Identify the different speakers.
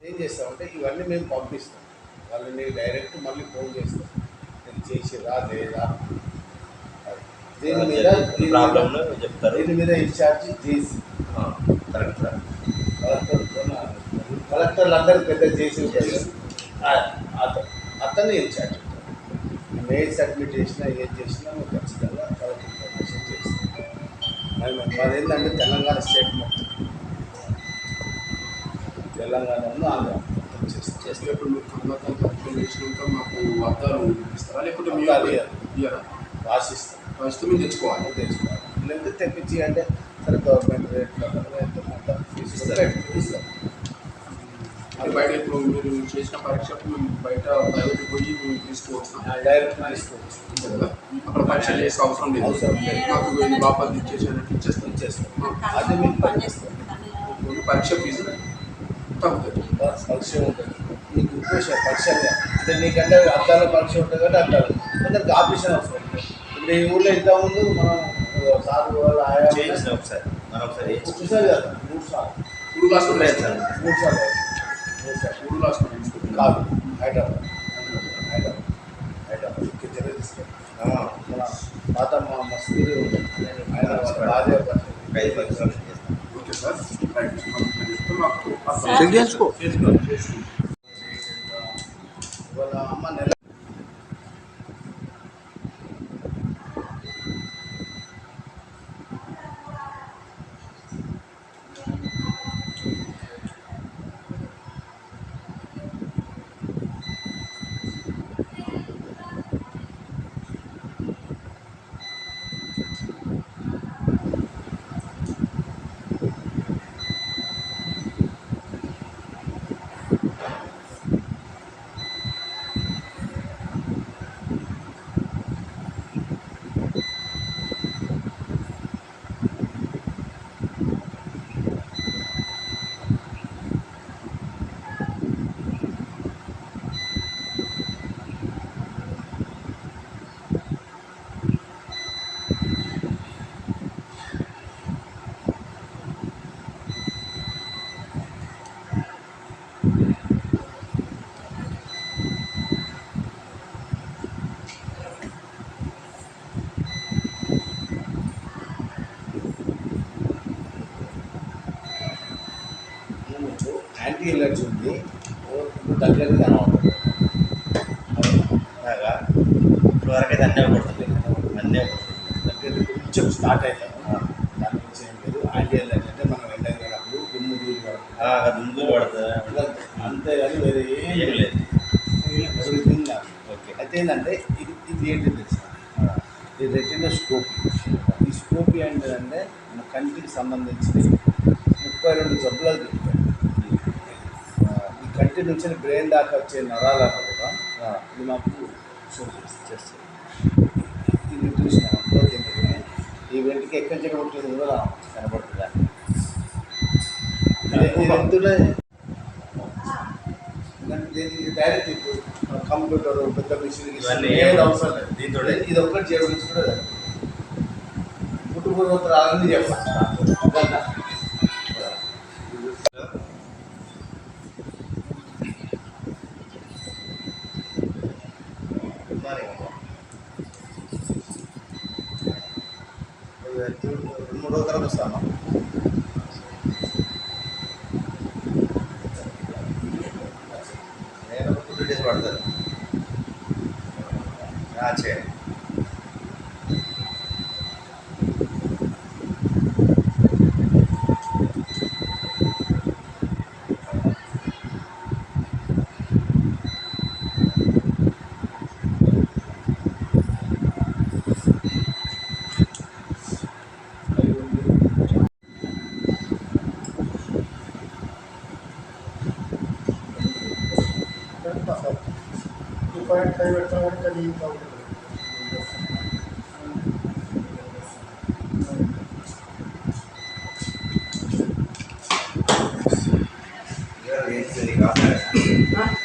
Speaker 1: ఏం చేస్తామంటే ఇవన్నీ మేము పంపిస్తాం, వాళ్ళని డైరెక్ట్ మళ్ళీ ఫోన్ చేస్తాం, నేను చేసిరా లేదా దీని మీద
Speaker 2: ప్రాబ్లంలో చెప్తారు.
Speaker 1: దీని మీద ఇన్ఛార్జి చేసి
Speaker 2: కలెక్టర్
Speaker 1: కలెక్టర్లు అందరూ పెద్ద చేసి ఉంటారు, అతన్ని ఇన్ఛార్జ్. మేము ఏది సబ్మిట్ చేసినా ఏది చేసినా మేము ఖచ్చితంగా వాళ్ళకి ఇన్ఫర్మేషన్ చేస్తాం. మాది ఏంటంటే తెలంగాణ స్టేట్ మొత్తం, తెలంగాణలో ఆంధ్ర
Speaker 3: చేసేటప్పుడు మీరు కర్ణాటక చేసినాక మాకు అద్దాలు ఇస్తారా, లేకుంటే మీ ఇయ్యారా?
Speaker 1: రాసిస్తాం,
Speaker 3: ఫస్ట్ మీరు తెచ్చుకోవాలి.
Speaker 1: లేకపోతే తెప్పించి అంటే సరే గవర్నమెంట్ రేట్లో మొత్తం ఇస్తాం.
Speaker 3: అది బయట ఇప్పుడు మీరు చేసిన పరీక్షకు మేము బయట ప్రైవేట్ పోయి మేము తీసుకోవచ్చు,
Speaker 1: డైరెక్ట్ తీసుకోవచ్చు
Speaker 3: కదా. అక్కడ పరీక్ష చేసే అవసరం లేదు. మాకు ఇది బాపతి ఇచ్చేసేటట్టు ఇచ్చేస్తాం.
Speaker 1: అది మీకు
Speaker 3: పరీక్ష ఫీజు తగ్గుతుంది.
Speaker 1: పరీక్ష ఉంటుంది మీకు, పరీక్ష అంటే నీకంటే అద్దాల పరీక్ష ఉంటుంది కాబట్టి అద్దాలు కొందరికి ఆపరేషన్ అవసరం ఉంటుంది. ఇప్పుడు ఈ ఊళ్ళో ఇంతకుముందు మనం సార్ ఆయా
Speaker 2: ఒకసారి
Speaker 1: చూసారు కదా, 3 సార్లు
Speaker 3: ఊరు రాష్ట్రం లేదు సార్.
Speaker 1: 3 సార్లు
Speaker 3: ఊరు రాష్ట్రం
Speaker 1: కాదు, హైదరాబాద్ తీసుకెళ్ళి మన పాత మా స్కూల్ ఉంటుంది హైదరాబాద్.
Speaker 3: ఓకే సార్, మాకు
Speaker 1: ఇవాళ అమ్మ నెల యాంటీ ఎలర్జీ ఉంది, దగ్గరగా కనబడుతుంది.
Speaker 2: ఇప్పటివరకైతే అన్నీ పడుతుంది, అన్నీ
Speaker 1: దగ్గర కొంచెం స్టార్ట్ అవుతాము, దాని గురించి ఏం లేదు. యాంటీ ఎలర్జీ అంటే మనం ఎండగలప్పుడు దుమ్ము దూరి
Speaker 2: దుమ్ము పడుతుంది
Speaker 1: అంతేగాని వేరే ఏం లేదు. ఓకే, అయితే ఏంటంటే ఇది ఏంటి తెలుసు, ఇది రెటినా స్కోపీ. ఈ స్కోపీ ఏంటంటే మన కంటికి సంబంధించి 32 జబ్బులకు చెప్తారు. ఈ కంటి నుంచి బ్రెయిన్ దాకా వచ్చే నరాలను కూడా ఇది మాకు షో చేస్తుంది. ఇది చూసినామంటే ఈ వెంటికి ఎక్కడి నుంచి ఉంటుంది కూడా కనబడుతుందా, డైరెక్ట్ ఇప్పుడు కంప్యూటర్ పెద్ద మిషన్ ఏది అవసరం లేదు. దీంతో ఇది ఒక్కటి చేయవచ్చు కూడా పుట్టుపూర్వోత్తర అన్నీ చెప్పాలి. మూడో తరగతి వస్తాను.
Speaker 2: నేను 2 days పడుతుంది చేయండి.
Speaker 1: Huh?